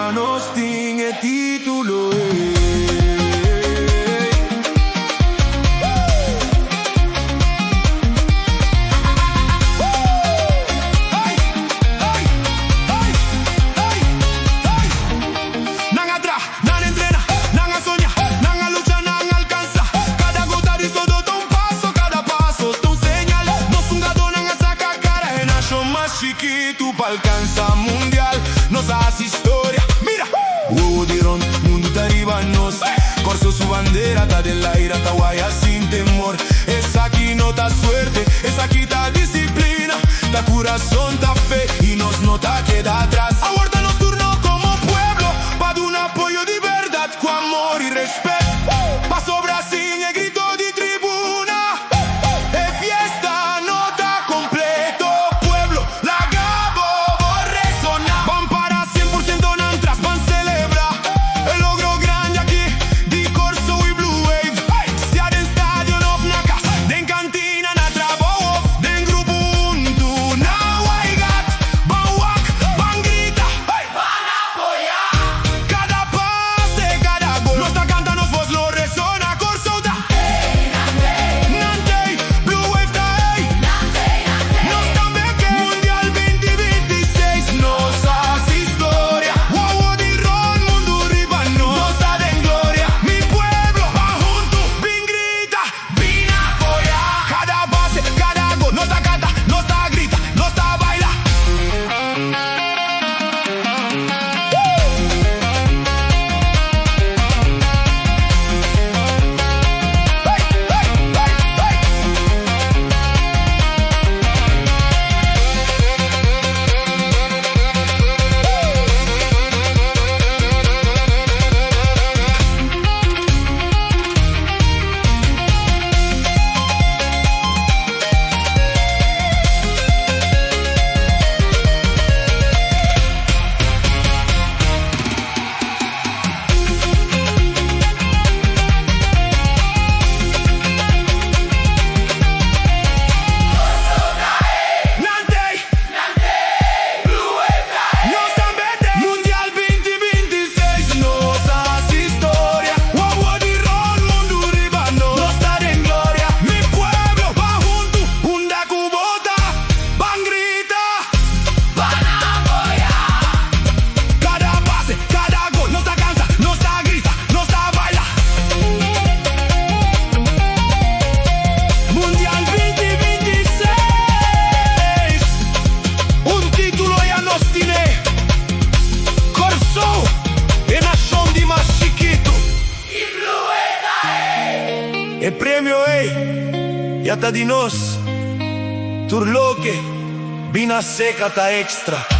Italia non stinge titolo. Chiquito pa' alcanzar mundial, nos hace historia. Mira, huevo de ron, mundo está arriba nos. Corso su bandera, está del aire, está guaya sin temor. Esa aquí no está suerte, esa aquí está disciplina. Está corazón, está fe y nos nota queda atrás. Aborda los turnos como pueblo, pa' dar un apoyo de verdad, con amor y respeto. Paso Brasil, el grito de tribuna. Es fiesta, no está completo. El premio è Yata di nos, Turloque, Vina Seca ta extra.